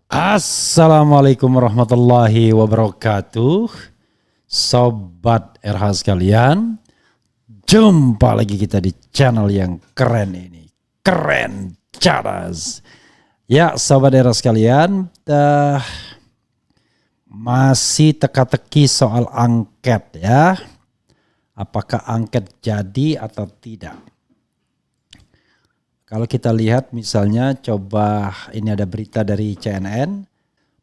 Assalamualaikum warahmatullahi wabarakatuh. Sobat RH sekalian, jumpa lagi kita di channel yang keren ini. Keren cadas. Ya Sobat RH sekalian, masih teka-teki soal angket ya. Apakah angket jadi atau tidak? Kalau kita lihat misalnya coba ini ada berita dari CNN,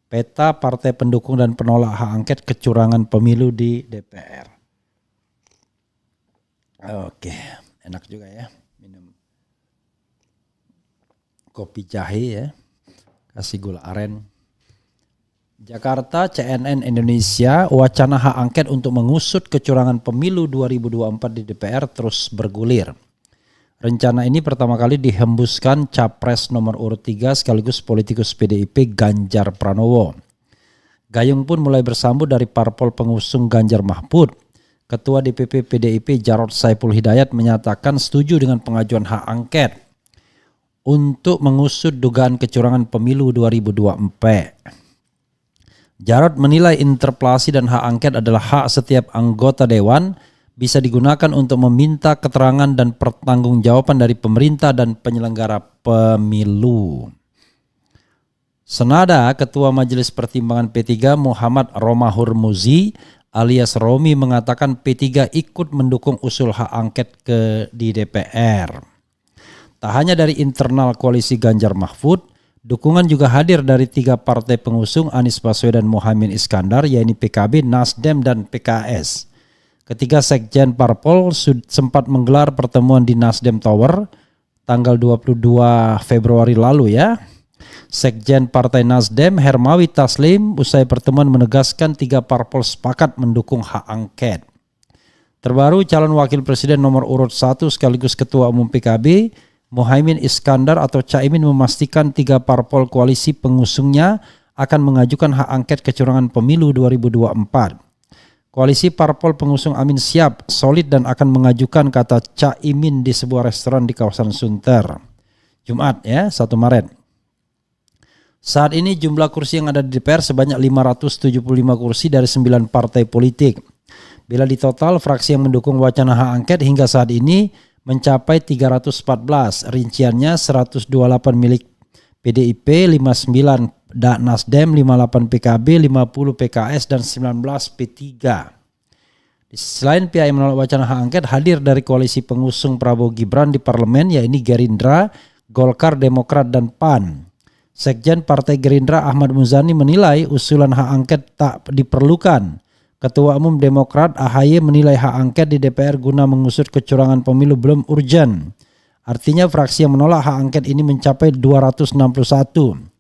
peta partai pendukung dan penolak hak angket kecurangan pemilu di DPR. Oke, enak juga ya minum kopi jahe ya, kasih gula aren. Jakarta, CNN Indonesia, wacana hak angket untuk mengusut kecurangan pemilu 2024 di DPR terus bergulir. Rencana ini pertama kali dihembuskan Capres nomor urut 3 sekaligus politikus PDIP Ganjar Pranowo. Gayung pun mulai bersambut dari parpol pengusung Ganjar Mahfud. Ketua DPP PDIP Jarod Saiful Hidayat menyatakan setuju dengan pengajuan hak angket untuk mengusut dugaan kecurangan pemilu 2024. Jarod menilai interpelasi dan hak angket adalah hak setiap anggota dewan, bisa digunakan untuk meminta keterangan dan pertanggungjawaban dari pemerintah dan penyelenggara pemilu. Senada Ketua Majelis Pertimbangan P3 Muhammad Romahur Muzi alias Romi mengatakan P3 ikut mendukung usul hak angket di DPR. Tak hanya dari internal koalisi Ganjar Mahfud, dukungan juga hadir dari 3 partai pengusung Anies Baswedan Muhaimin Iskandar, yaitu PKB, Nasdem, dan PKS. Ketiga sekjen parpol sempat menggelar pertemuan di Nasdem Tower tanggal 22 Februari lalu ya. Sekjen Partai Nasdem Hermawi Taslim usai pertemuan menegaskan 3 parpol sepakat mendukung hak angket. Terbaru calon wakil presiden nomor urut 1 sekaligus ketua umum PKB Muhaimin Iskandar atau Caimin memastikan 3 parpol koalisi pengusungnya akan mengajukan hak angket kecurangan pemilu 2024. Koalisi parpol pengusung Amin siap, solid dan akan mengajukan, kata Caimin di sebuah restoran di kawasan Sunter. Jumat ya, 1 Maret. Saat ini jumlah kursi yang ada di DPR sebanyak 575 kursi dari 9 partai politik. Bila ditotal, fraksi yang mendukung wacana hak angket hingga saat ini mencapai 314. Rinciannya 128 milik PDIP, 59 Nasdem, 58 PKB, 50 PKS, dan 19 P3. Selain pihak yang menolak wacana hak angket, hadir dari koalisi pengusung Prabowo Gibran di parlemen, yaitu Gerindra, Golkar, Demokrat, dan PAN. Sekjen Partai Gerindra Ahmad Muzani menilai usulan hak angket tak diperlukan. Ketua Umum Demokrat AHY menilai hak angket di DPR guna mengusut kecurangan pemilu belum urgen. Artinya fraksi yang menolak hak angket ini mencapai 261.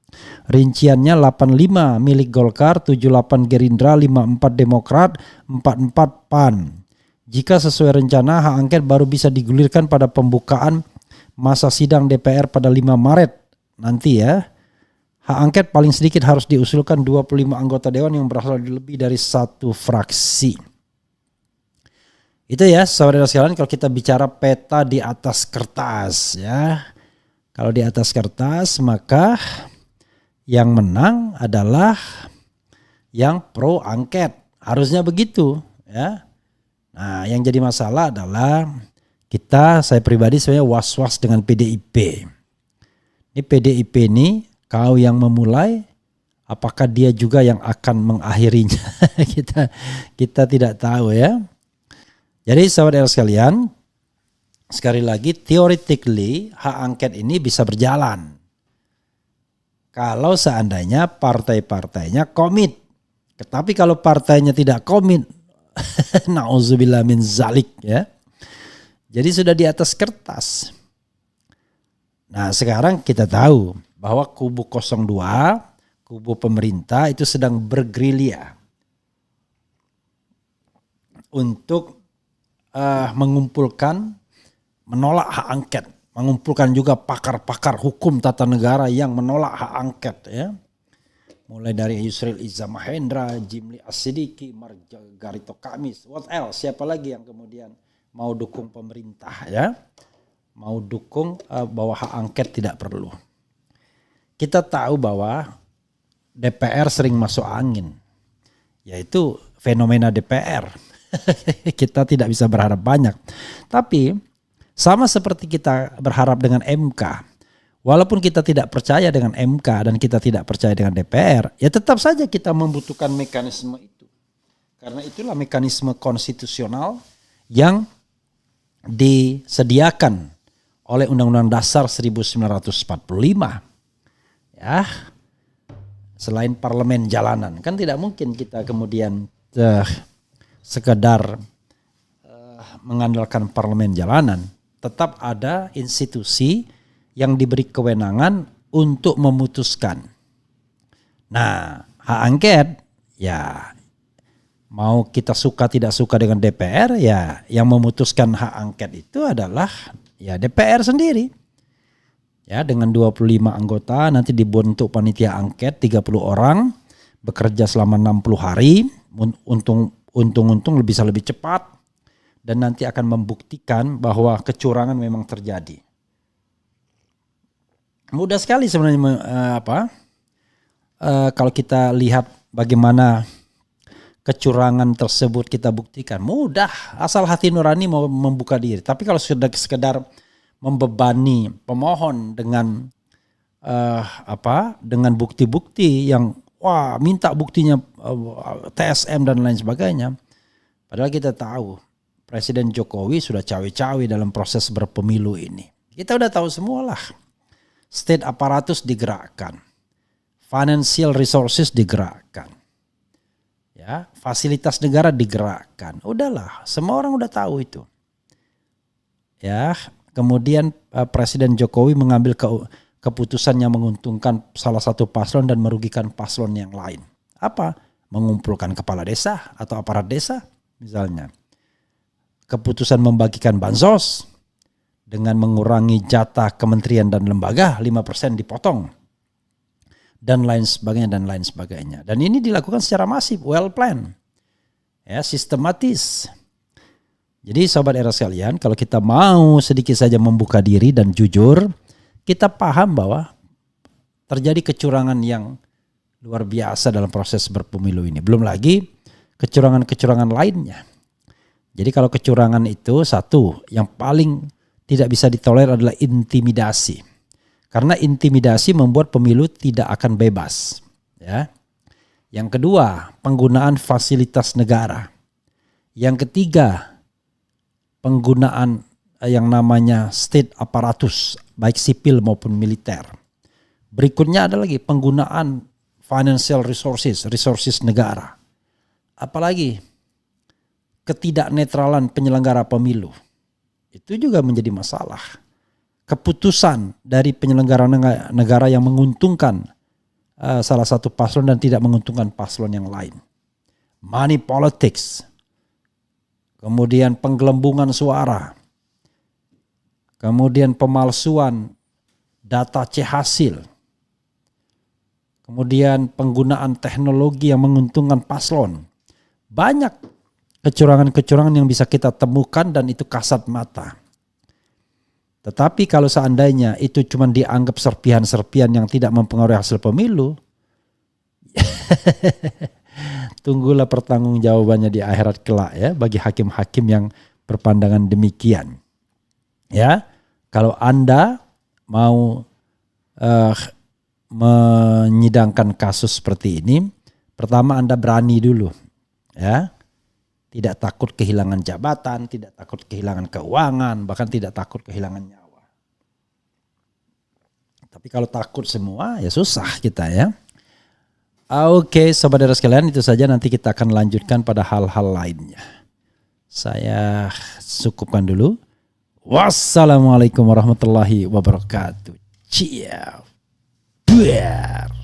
Rinciannya 85 milik Golkar, 78 Gerindra, 54 Demokrat, 44 PAN. Jika sesuai rencana, hak angket baru bisa digulirkan pada pembukaan masa sidang DPR pada 5 Maret nanti ya. Hak angket paling sedikit harus diusulkan 25 anggota dewan yang berasal dari lebih dari 1 fraksi. Itu ya saudara sekalian kalau kita bicara peta di atas kertas ya. Kalau di atas kertas maka yang menang adalah yang pro angket. Harusnya begitu ya. Nah, yang jadi masalah adalah saya pribadi sebenarnya was-was dengan PDIP. Ini PDIP ini kau yang memulai, apakah dia juga yang akan mengakhirinya? kita tidak tahu ya. Jadi saudara sekalian, sekali lagi theoretically hak angket ini bisa berjalan. Kalau seandainya partai-partainya komit. Tetapi kalau partainya tidak komit, na'udzubillah min zalik ya. Jadi sudah di atas kertas. Nah sekarang kita tahu bahwa kubu 02, kubu pemerintah itu sedang bergerilya untuk mengumpulkan, menolak hak angket. Mengumpulkan juga pakar-pakar hukum tata negara yang menolak hak angket ya. Mulai dari Yusril Iza Mahendra, Jimli As-Sidiki, Margarito Kamis, what else? Siapa lagi yang kemudian mau dukung pemerintah ya? Mau dukung bahwa hak angket tidak perlu. Kita tahu bahwa DPR sering masuk angin, yaitu fenomena DPR. Kita tidak bisa berharap banyak. Tapi sama seperti kita berharap dengan MK, walaupun kita tidak percaya dengan MK dan kita tidak percaya dengan DPR, ya tetap saja kita membutuhkan mekanisme itu. Karena itulah mekanisme konstitusional yang disediakan oleh Undang-Undang Dasar 1945. Ya, selain parlemen jalanan, kan tidak mungkin kita kemudian sekedar mengandalkan parlemen jalanan. Tetap ada institusi yang diberi kewenangan untuk memutuskan. Nah, hak angket ya mau kita suka tidak suka dengan DPR, ya yang memutuskan hak angket itu adalah ya DPR sendiri. Ya, dengan 25 anggota nanti dibentuk panitia angket 30 orang, bekerja selama 60 hari, untung bisa lebih cepat, dan nanti akan membuktikan bahwa kecurangan memang terjadi. Mudah sekali sebenarnya kalau kita lihat bagaimana kecurangan tersebut kita buktikan. Mudah, asal hati nurani mau membuka diri. Tapi kalau sudah sekedar membebani pemohon dengan dengan bukti-bukti yang minta buktinya TSM dan lain sebagainya. Padahal kita tahu Presiden Jokowi sudah cawe-cawe dalam proses berpemilu ini. Kita udah tahu semualah. State apparatus digerakkan. Financial resources digerakkan. Ya, fasilitas negara digerakkan. Udahlah, semua orang udah tahu itu. Ya, kemudian Presiden Jokowi mengambil keputusan yang menguntungkan salah satu paslon dan merugikan paslon yang lain. Apa? Mengumpulkan kepala desa atau aparat desa misalnya. Keputusan membagikan bansos dengan mengurangi jatah kementerian dan lembaga 5% dipotong. Dan lain sebagainya. Dan ini dilakukan secara masif, well planned. Ya, sistematis. Jadi sobat era sekalian, kalau kita mau sedikit saja membuka diri dan jujur, kita paham bahwa terjadi kecurangan yang luar biasa dalam proses berpemilu ini. Belum lagi kecurangan-kecurangan lainnya. Jadi kalau kecurangan itu satu, yang paling tidak bisa ditolerir adalah intimidasi. Karena intimidasi membuat pemilu tidak akan bebas. Ya. Yang kedua, penggunaan fasilitas negara. Yang ketiga, penggunaan yang namanya state apparatus, baik sipil maupun militer. Berikutnya ada lagi penggunaan financial resources negara. Apalagi ketidaknetralan penyelenggara pemilu. Itu juga menjadi masalah. Keputusan dari penyelenggara negara yang menguntungkan salah satu paslon dan tidak menguntungkan paslon yang lain. Money politics. Kemudian penggelembungan suara. Kemudian pemalsuan data C-hasil. Kemudian penggunaan teknologi yang menguntungkan paslon. Banyak kecurangan-kecurangan yang bisa kita temukan dan itu kasat mata. Tetapi kalau seandainya itu cuma dianggap serpihan-serpihan yang tidak mempengaruhi hasil pemilu, tunggulah pertanggungjawabannya di akhirat kelak ya bagi hakim-hakim yang berpandangan demikian. Ya, kalau Anda mau menyidangkan kasus seperti ini, pertama Anda berani dulu, ya. Tidak takut kehilangan jabatan, tidak takut kehilangan keuangan, bahkan tidak takut kehilangan nyawa. Tapi kalau takut semua ya susah kita ya. Oke, saudara sekalian, itu saja, nanti kita akan lanjutkan pada hal-hal lainnya. Saya cukupkan dulu. Wassalamualaikum warahmatullahi wabarakatuh. Ciao. Buar.